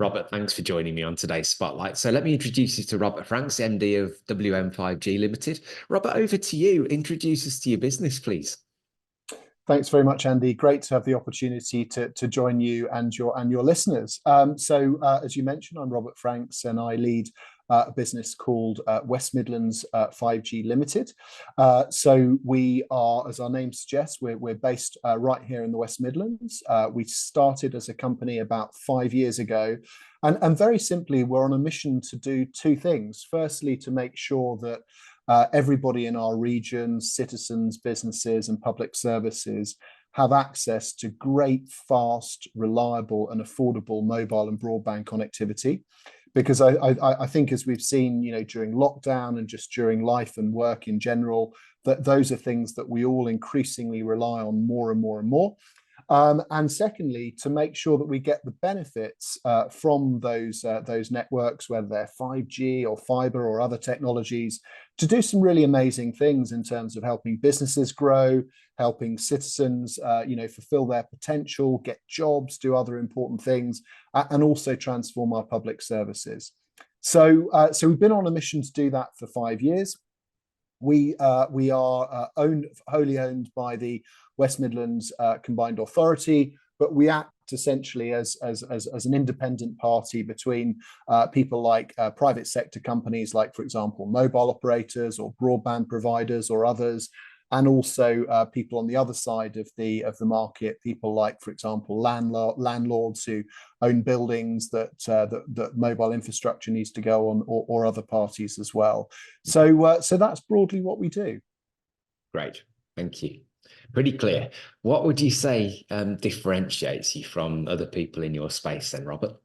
Robert, thanks for joining me on today's Spotlight. So let me introduce you to Robert Franks, MD of WM5G Limited. Robert, over to you. Introduce us to your business, please. Thanks very much, Andy. Great to have the opportunity to join you and your listeners. As you mentioned, I'm Robert Franks, and I lead a business called West Midlands 5G Limited. So we are, as our name suggests, we're based right here in the West Midlands. We started as a company about 5 years ago, and very simply, we're on a mission to do two things. Firstly, to make sure that everybody in our region, citizens, businesses, and public services have access to great, fast, reliable, and affordable mobile and broadband connectivity. Because I think, as we've seen, during lockdown and just during life and work in general, that those are things that we all increasingly rely on more and more and more. And secondly, to make sure that we get the benefits from those networks, whether they're 5G or fiber or other technologies, to do some really amazing things in terms of helping businesses grow, helping citizens, fulfill their potential, get jobs, do other important things, and also transform our public services. So we've been on a mission to do that for 5 years. We are wholly owned by the West Midlands Combined Authority, but we act essentially as an independent party between people like private sector companies, like, for example, mobile operators or broadband providers or others, and also people on the other side of the market, people like, for example, landlords who own buildings that mobile infrastructure needs to go on, or other parties as well. So that's broadly what we do. Great, thank you. Pretty clear. What would you say differentiates you from other people in your space then, Robert?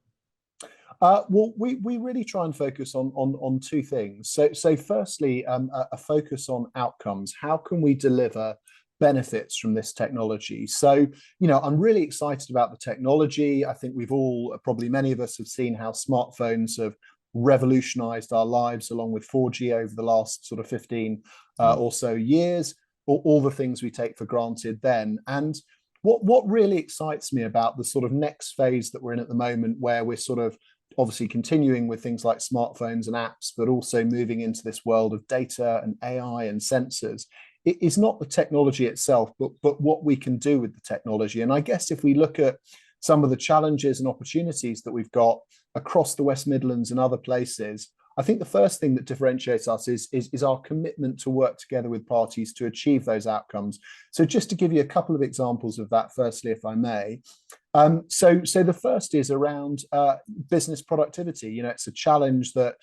Well, we really try and focus on two things. So firstly, a focus on outcomes. How can we deliver benefits from this technology? So, I'm really excited about the technology. I think we've all, probably many of us, have seen how smartphones have revolutionized our lives, along with 4G over the last sort of 15 or so years, all the things we take for granted then. And what really excites me about the sort of next phase that we're in at the moment, where we're sort of obviously continuing with things like smartphones and apps, but also moving into this world of data and AI and sensors, it is not the technology itself, but what we can do with the technology. And I guess if we look at some of the challenges and opportunities that we've got across the West Midlands and other places, I think the first thing that differentiates us is our commitment to work together with parties to achieve those outcomes. So just to give you a couple of examples of that, firstly, if I may. So the first is around business productivity. It's a challenge that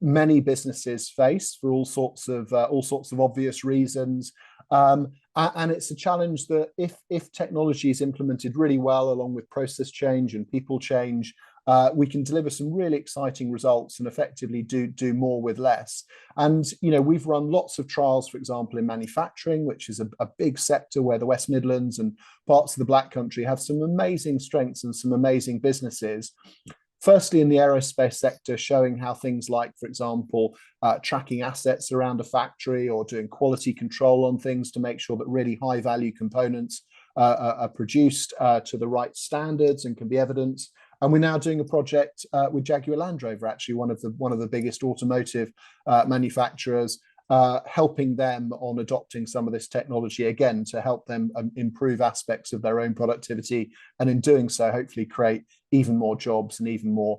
many businesses face for all sorts of obvious reasons. And it's a challenge that if technology is implemented really well, along with process change and people change, we can deliver some really exciting results and effectively do more with less. And we've run lots of trials, for example, in manufacturing, which is a big sector where the West Midlands and parts of the Black Country have some amazing strengths and some amazing businesses. Firstly, in the aerospace sector, showing how things like, for example, tracking assets around a factory or doing quality control on things to make sure that really high value components are produced to the right standards and can be evidenced. And we're now doing a project with Jaguar Land Rover, actually one of the biggest automotive manufacturers, helping them on adopting some of this technology, again, to help them improve aspects of their own productivity, and in doing so, hopefully create even more jobs and even more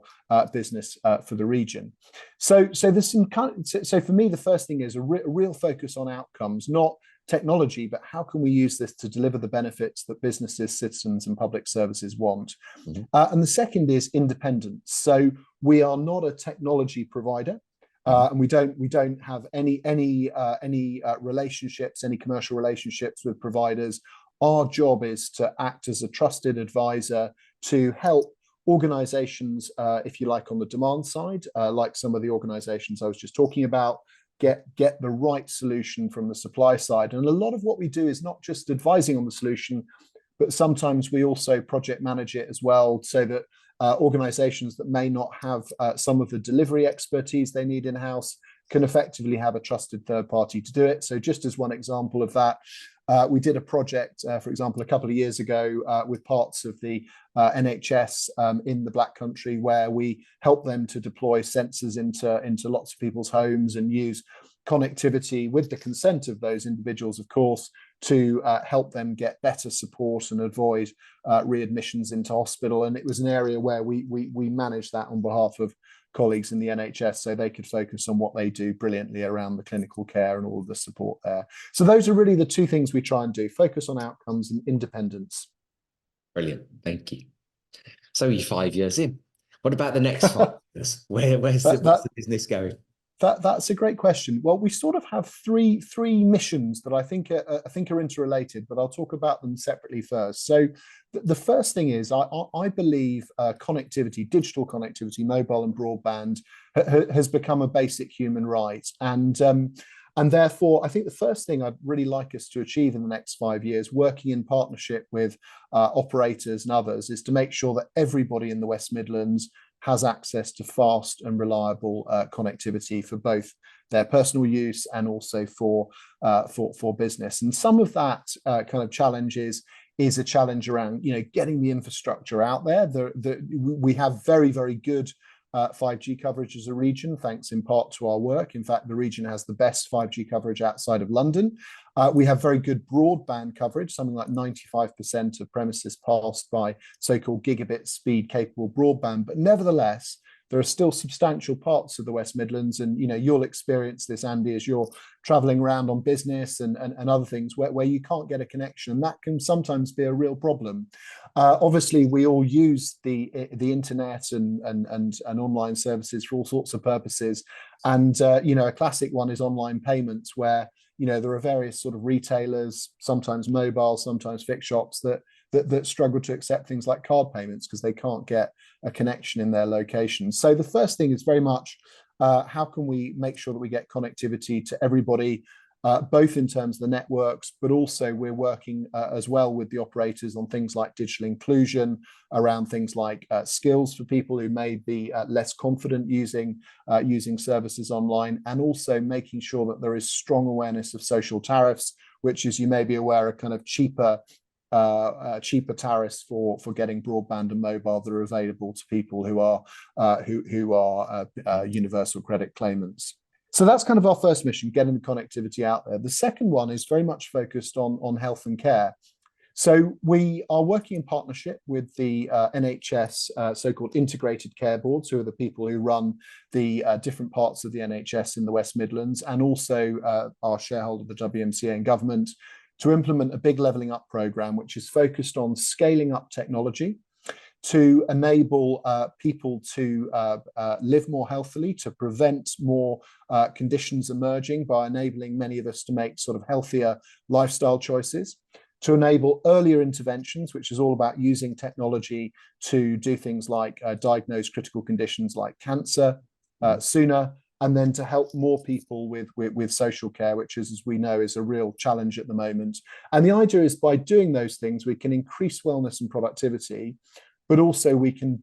business for the region. So there's some so for me, the first thing is a real focus on outcomes, not technology, but how can we use this to deliver the benefits that businesses, citizens, and public services want. Mm-hmm. And the second is independence. So we are not a technology provider. And we don't have any relationships, any commercial relationships with providers. Our job is to act as a trusted advisor to help organizations, if you like, on the demand side, like some of the organizations I was just talking about, get the right solution from the supply side. And a lot of what we do is not just advising on the solution, but sometimes we also project manage it as well, so that organizations that may not have some of the delivery expertise they need in-house can effectively have a trusted third party to do it. So just as one example of that, We did a project, for example, a couple of years ago with parts of the NHS in the Black Country, where we helped them to deploy sensors into lots of people's homes and use connectivity with the consent of those individuals, of course, to help them get better support and avoid readmissions into hospital. And it was an area where we managed that on behalf of colleagues in the NHS, so they could focus on what they do brilliantly around the clinical care and all of the support there. So those are really the two things we try and do: focus on outcomes and independence. Brilliant, thank you. So you're 5 years in. What about the next 5 years? What's the business going? That's a great question. Well, we sort of have three missions that I think are interrelated, but I'll talk about them separately first. So the first thing is I believe connectivity, digital connectivity, mobile and broadband has become a basic human right. And therefore, I think the first thing I'd really like us to achieve in the next 5 years, working in partnership with operators and others, is to make sure that everybody in the West Midlands has access to fast and reliable connectivity for both their personal use and also for business. And some of that kind of challenge is a challenge around getting the infrastructure out there. We have very, very good 5G coverage as a region, thanks in part to our work. In fact, the region has the best 5G coverage outside of London. We have very good broadband coverage, something like 95% of premises passed by so-called gigabit speed capable broadband. But nevertheless, there are still substantial parts of the West Midlands, and you'll experience this, Andy, as you're traveling around on business and other things where you can't get a connection, and that can sometimes be a real problem. Obviously, we all use the internet and online services for all sorts of purposes, and a classic one is online payments, where there are various sort of retailers, sometimes mobile, sometimes fixed shops, that struggle to accept things like card payments because they can't get a connection in their location. So the first thing is very much how can we make sure that we get connectivity to everybody, both in terms of the networks, but also we're working as well with the operators on things like digital inclusion, around things like skills for people who may be less confident using services online, and also making sure that there is strong awareness of social tariffs, which, as you may be aware, are kind of cheaper tariffs for getting broadband and mobile that are available to people who are universal credit claimants. So that's kind of our first mission, getting the connectivity out there. The second one is very much focused on health and care. So we are working in partnership with the NHS so-called integrated care boards, who are the people who run the different parts of the NHS in the West Midlands, and also our shareholder, the WMCA and government, to implement a big levelling up programme, which is focused on scaling up technology to enable people to live more healthily, to prevent more conditions emerging by enabling many of us to make sort of healthier lifestyle choices, to enable earlier interventions, which is all about using technology to do things like diagnose critical conditions like cancer sooner, and then to help more people with social care, which is, as we know, is a real challenge at the moment. And the idea is, by doing those things, we can increase wellness and productivity, but also we can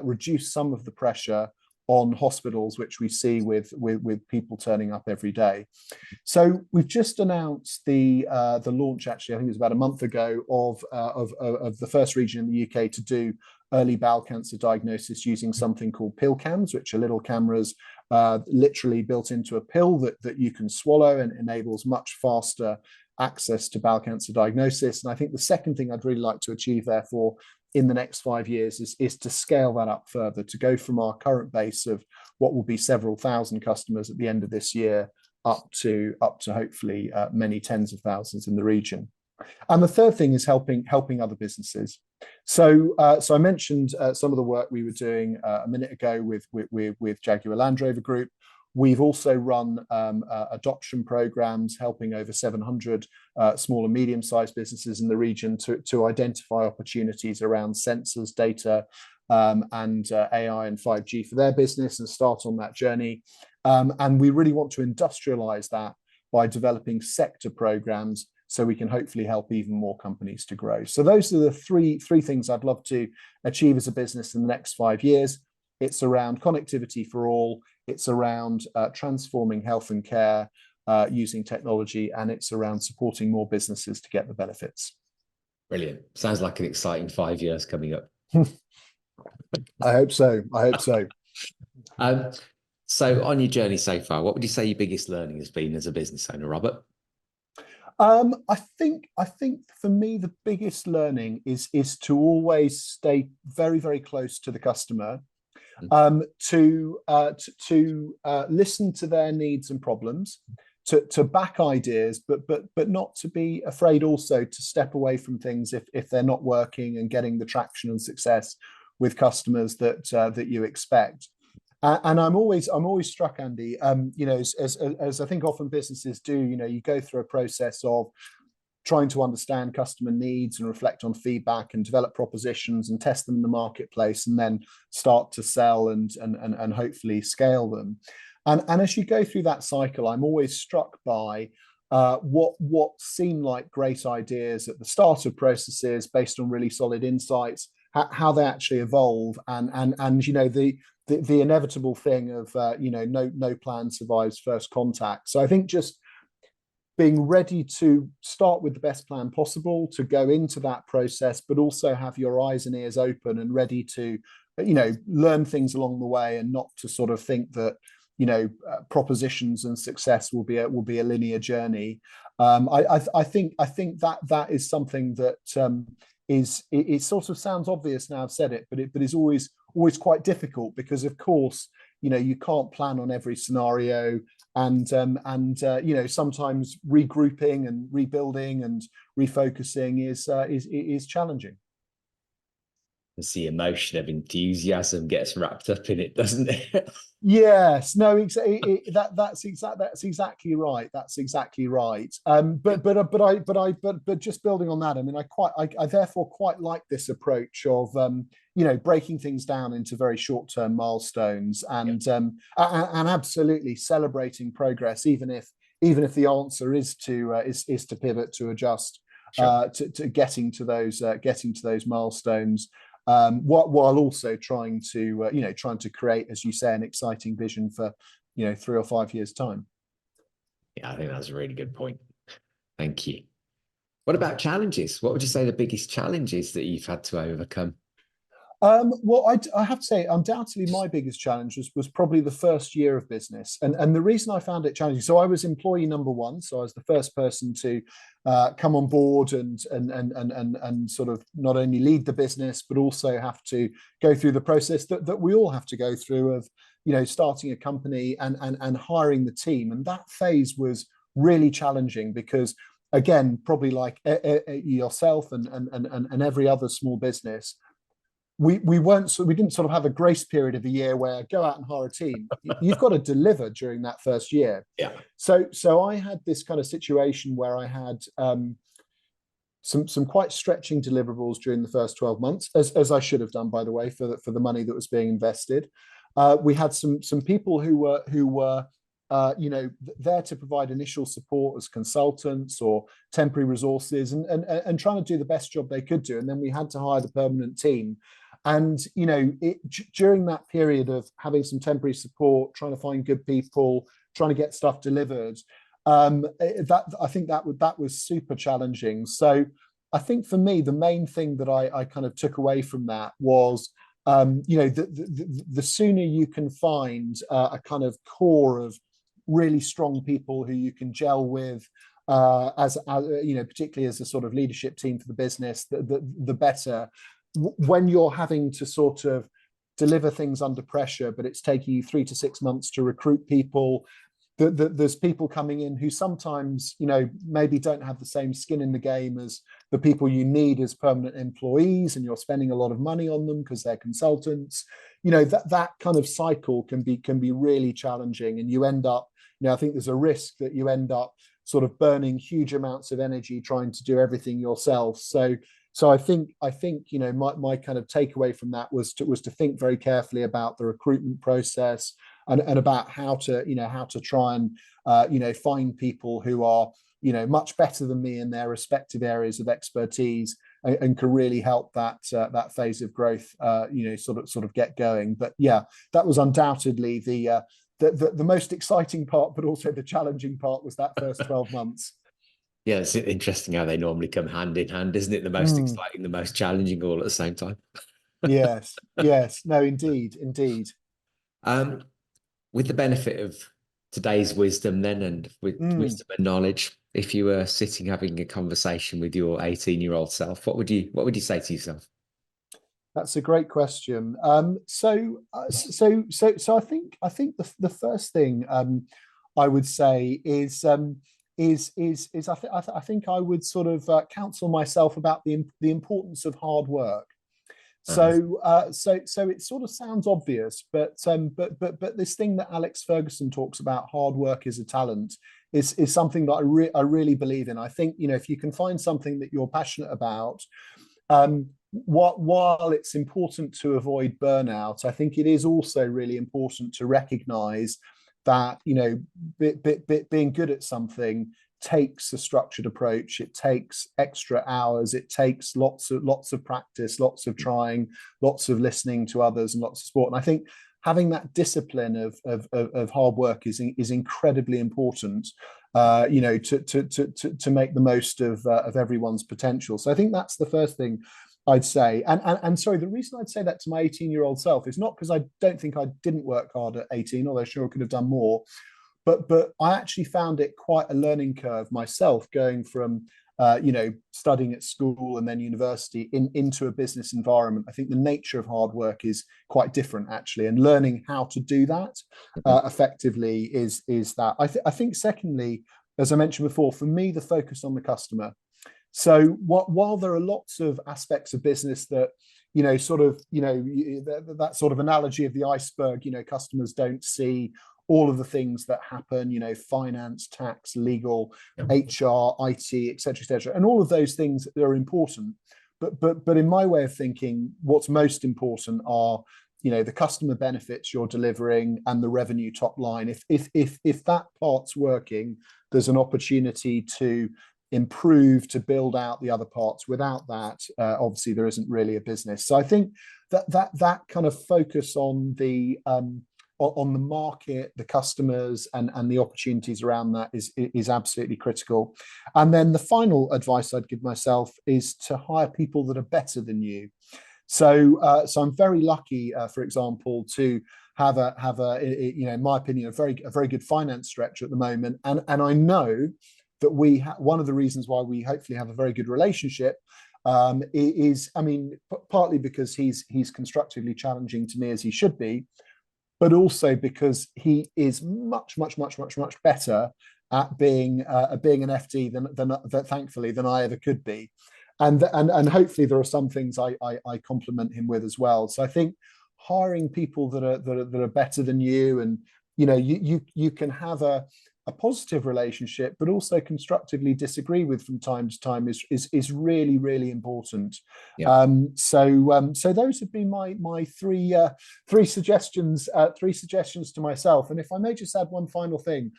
reduce some of the pressure on hospitals, which we see with people turning up every day. So we've just announced the launch, actually, I think it was about a month ago, of the first region in the UK to do early bowel cancer diagnosis using something called pill cams, which are little cameras literally built into a pill that you can swallow, and enables much faster access to bowel cancer diagnosis. And I think the second thing I'd really like to achieve, therefore, in the next 5 years is to scale that up further, to go from our current base of what will be several thousand customers at the end of this year up to hopefully many tens of thousands in the region. And the third thing is helping other businesses. So I mentioned some of the work we were doing a minute ago with Jaguar Land Rover Group. We've also run adoption programs helping over 700 small and medium-sized businesses in the region to identify opportunities around sensors, data, and AI and 5G for their business, and start on that journey. And we really want to industrialize that by developing sector programs, so we can hopefully help even more companies to grow. So those are the three things I'd love to achieve as a business in the next 5 years. It's around connectivity for all. It's around transforming health and care, using technology, and it's around supporting more businesses to get the benefits. Brilliant. Sounds like an exciting 5 years coming up. I hope so. I hope so. Um, so on your journey so far, what would you say your biggest learning has been as a business owner, Robert? I think for me the biggest learning is to always stay very, very close to the customer, to listen to their needs and problems, to back ideas, but not to be afraid also to step away from things if they're not working, and getting the traction and success with customers that you expect. And I'm always struck, Andy. As I think often businesses do, you go through a process of trying to understand customer needs and reflect on feedback and develop propositions and test them in the marketplace, and then start to sell and hopefully scale them. And as you go through that cycle, I'm always struck by what seem like great ideas at the start of processes based on really solid insights, how they actually evolve, and the inevitable thing of no plan survives first contact. So I think just being ready to start with the best plan possible to go into that process, but also have your eyes and ears open and ready to learn things along the way, and not to sort of think that propositions and success will be a linear journey. I think that is something that it sort of sounds obvious now I've said it, but is always quite difficult, because of course you can't plan on every scenario, and sometimes regrouping and rebuilding and refocusing is challenging. The emotion of enthusiasm gets wrapped up in it, doesn't it? Yes, no, that's exactly right. That's exactly right. But just building on that, I mean, I therefore quite like this approach of breaking things down into very short-term milestones, and absolutely celebrating progress, even if the answer is to pivot, to adjust, to getting to those milestones. While also trying to create, as you say, an exciting vision for 3 or 5 years' time. Yeah, I think that's a really good point. Thank you. What about challenges? What would you say the biggest challenges that you've had to overcome? Well, I have to say, undoubtedly, my biggest challenge was probably the first year of business, and the reason I found it challenging. So I was employee number one, so I was the first person to come on board and sort of not only lead the business, but also have to go through the process that we all have to go through of starting a company and hiring the team, and that phase was really challenging because, again, probably like yourself and every other small business, we didn't sort of have a grace period of a year where go out and hire a team. You've got to deliver during that first year. Yeah. So I had this kind of situation where I had some quite stretching deliverables during the first 12 months, as I should have done, by the way, for the money that was being invested. We had some people who were there to provide initial support as consultants or temporary resources, and trying to do the best job they could do. And then we had to hire the permanent team. And during that period of having some temporary support, trying to find good people, trying to get stuff delivered, I think that was super challenging. So I think for me, the main thing that I kind of took away from that was, the sooner you can find a kind of core of really strong people who you can gel with, as particularly as a sort of leadership team for the business, the better. When you're having to sort of deliver things under pressure, but it's taking you 3 to 6 months to recruit people, there's people coming in who sometimes maybe don't have the same skin in the game as the people you need as permanent employees, and you're spending a lot of money on them because they're consultants. That kind of cycle can be really challenging, and you end up, I think there's a risk that you end up sort of burning huge amounts of energy trying to do everything yourself. So I think my kind of takeaway from that was to think very carefully about the recruitment process, and about how to try and find people who are much better than me in their respective areas of expertise, and can really help that phase of growth sort of get going. But yeah, that was undoubtedly the the most exciting part, but also the challenging part was that first 12 months. Yeah, it's interesting how they normally come hand in hand, isn't it? The most Mm, exciting, the most challenging, all at the same time. yes, yes, no, indeed, indeed. Um, with the benefit of today's wisdom, then, and with Mm. wisdom and knowledge, if you were sitting having a conversation with your 18-year-old self, what would you say to yourself? That's a great question. So I think the first thing I would say is I think I would sort of counsel myself about the importance of hard work. Uh, So it sort of sounds obvious, but this thing that Alex Ferguson talks about, hard work is a talent, is something that I really believe in. I think, if you can find something that you're passionate about, while it's important to avoid burnout, I think it is also really important to recognize that, being good at something takes a structured approach. It takes extra hours. It takes lots of practice, lots of trying, lots of listening to others, and lots of support. And I think having that discipline of hard work is incredibly important. To make the most of everyone's potential. So I think that's the first thing I'd say. And sorry, the reason I'd say that to my 18-year-old self is not because I don't think I didn't work hard at 18, although sure I could have done more, but I actually found it quite a learning curve myself, going from studying at school and then university into a business environment. I think the nature of hard work is quite different, actually, and learning how to do that effectively is that. I think secondly, as I mentioned before, for me, the focus on the customer. So while there are lots of aspects of business that, that sort of analogy of the iceberg, customers don't see all of the things that happen, finance, tax, legal, HR, IT, etc., and all of those things that are important. But in my way of thinking, what's most important are, the customer benefits you're delivering and the revenue top line. If that part's working, there's an opportunity to improve, to build out the other parts. Without that, obviously there isn't really a business. So I think that kind of focus on the market, the customers, and the opportunities around that is absolutely critical. And then the final advice I'd give myself is to hire people that are better than you. So I'm very lucky, for example, to have in my opinion, a very good finance director at the moment, and I know that one of the reasons why we hopefully have a very good relationship is, I mean, partly because he's constructively challenging to me, as he should be, but also because he is much better at being an FD than thankfully than I ever could be, and hopefully there are some things I compliment him with as well. So I think hiring people that are better than you, and you can have a positive relationship, but also constructively disagree with from time to time is really important. yeah. So those have been my three suggestions to myself. And if I may just add one final thing,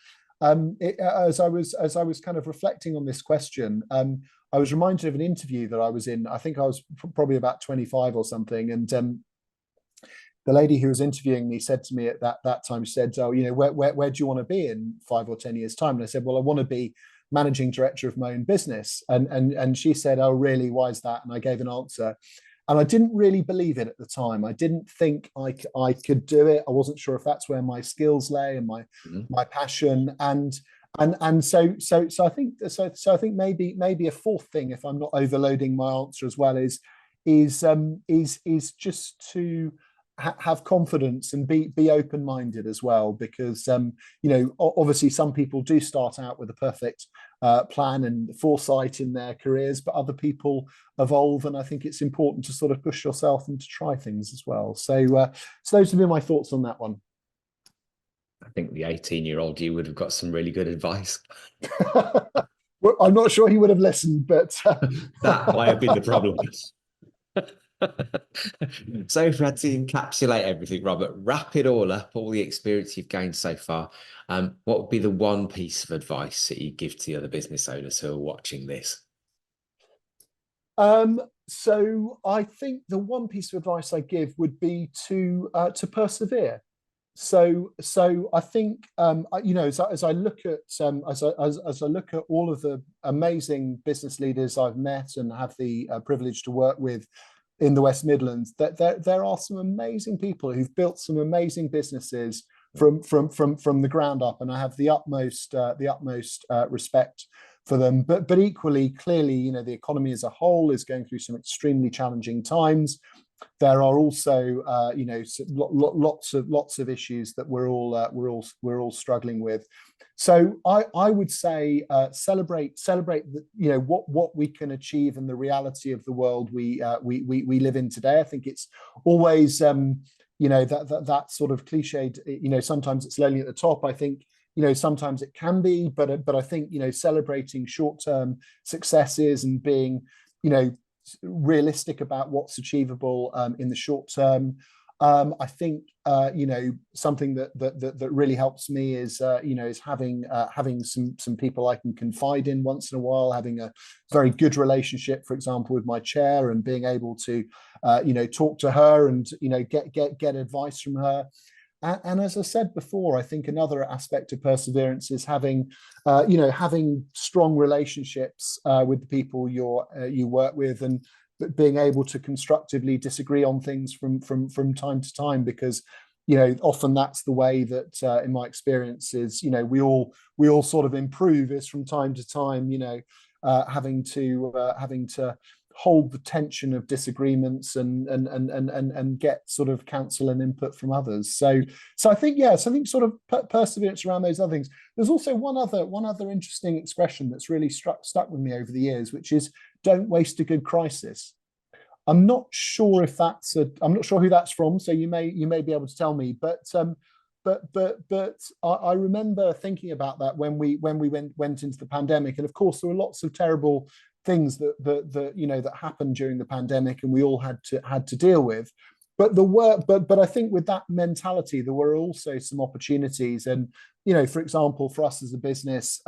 as I was kind of reflecting on this question, I was reminded of an interview that I was in. I think I was probably about 25 or something, and the lady who was interviewing me said to me at that time, she said, "Oh, where do you want to be in 5 or 10 years' time?" And I said, "Well, I want to be managing director of my own business." And she said, "Oh, really? Why is that?" And I gave an answer, and I didn't really believe it at the time. I didn't think I could do it. I wasn't sure if that's where my skills lay and my passion. And so I think maybe a fourth thing, if I'm not overloading my answer as well, is just to have confidence and be open-minded as well, because obviously some people do start out with a perfect plan and foresight in their careers, but other people evolve, and I think it's important to sort of push yourself and to try things as well. So those have been my thoughts on that one. I think the 18-year-old you would have got some really good advice. Well, I'm not sure he would have listened, but That might have been the problem. So if we had to encapsulate everything, Robert, wrap it all up, all the experience you've gained so far, what would be the one piece of advice that you give to the other business owners who are watching this? So I think the one piece of advice I give would be to persevere. So I think as I look at as I look at all of the amazing business leaders I've met and have the privilege to work with in the West Midlands, that there are some amazing people who've built some amazing businesses from the ground up, and I have the utmost respect for them. But equally, clearly, the economy as a whole is going through some extremely challenging times. There are also lots of issues that we're all struggling with. So I would say celebrate what we can achieve and the reality of the world we live in today. I think it's always that sort of cliched, sometimes it's lonely at the top. I think sometimes it can be, but I think celebrating short-term successes and being realistic about what's achievable in the short term. I think something that really helps me is having some people I can confide in once in a while, having a very good relationship, for example, with my chair, and being able to talk to her and get advice from her. And as I said before, I think another aspect of perseverance is having strong relationships with the people you work with, and being able to constructively disagree on things from time to time, because often that's the way that in my experience is we all sort of improve, is from time to time having to hold the tension of disagreements and get sort of counsel and input from others. So I think sort of perseverance around those other things. There's also one other interesting expression that's really stuck with me over the years, which is "don't waste a good crisis." I'm not sure who that's from, so you may be able to tell me, but I remember thinking about that when we went into the pandemic, and of course there were lots of terrible things that happened during the pandemic, and we all had to deal with. But I think with that mentality, there were also some opportunities, and for example, for us as a business,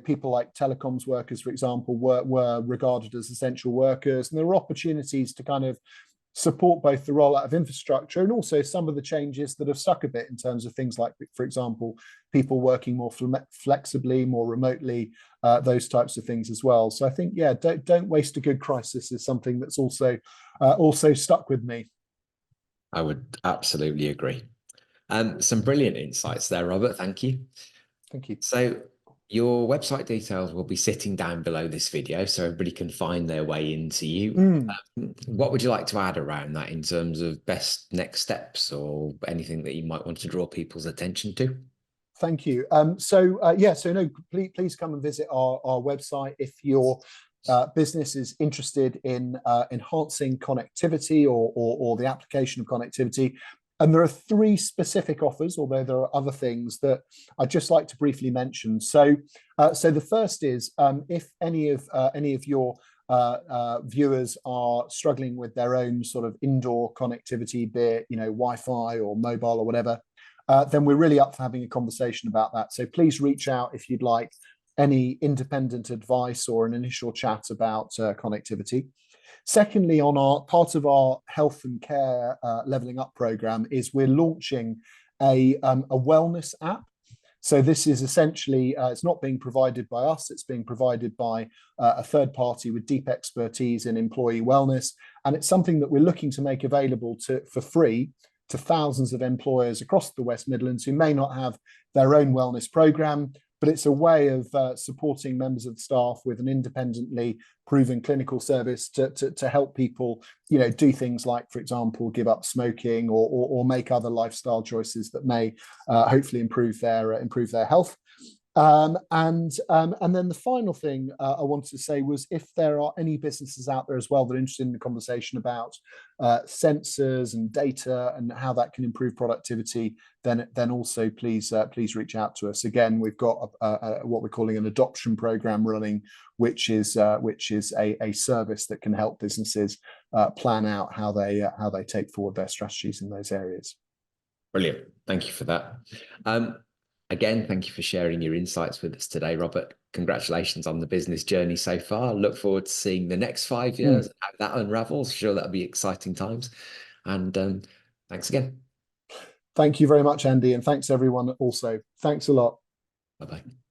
people like telecoms workers, for example, were regarded as essential workers, and there were opportunities to kind of support both the rollout of infrastructure and also some of the changes that have stuck a bit in terms of things like, for example, people working more flexibly, more remotely, those types of things as well. So I think, don't waste a good crisis is something that's also stuck with me. I would absolutely agree. Some brilliant insights there, Robert. Thank you. Thank you. So your website details will be sitting down below this video so everybody can find their way into you. What would you like to add around that in terms of best next steps or anything that you might want to draw people's attention to? Thank you. So please come and visit our website if your business is interested in enhancing connectivity or the application of connectivity. And there are three specific offers, although there are other things that I'd just like to briefly mention. So the first is if any of your viewers are struggling with their own sort of indoor connectivity, be it Wi-Fi or mobile or whatever, then we're really up for having a conversation about that. So please reach out if you'd like any independent advice or an initial chat about connectivity. Secondly, on our part of our health and care leveling up program is we're launching a wellness app. So this is essentially, it's not being provided by us, it's being provided by a third party with deep expertise in employee wellness. And it's something that we're looking to make available for free to thousands of employers across the West Midlands who may not have their own wellness program, but it's a way of supporting members of the staff with an independently proven clinical service to help people, do things like, for example, give up smoking or make other lifestyle choices that may hopefully improve their health. And then the final thing I wanted to say was, if there are any businesses out there as well that are interested in the conversation about sensors and data and how that can improve productivity, then also please reach out to us. Again, we've got what we're calling an adoption program running, which is a service that can help businesses plan out how they take forward their strategies in those areas. Brilliant. Thank you for that. Again, thank you for sharing your insights with us today, Robert. Congratulations on the business journey so far. Look forward to seeing the next 5 years, how that unravels. Sure, that'll be exciting times. And thanks again. Thank you very much, Andy, and thanks everyone also. Thanks a lot. Bye bye.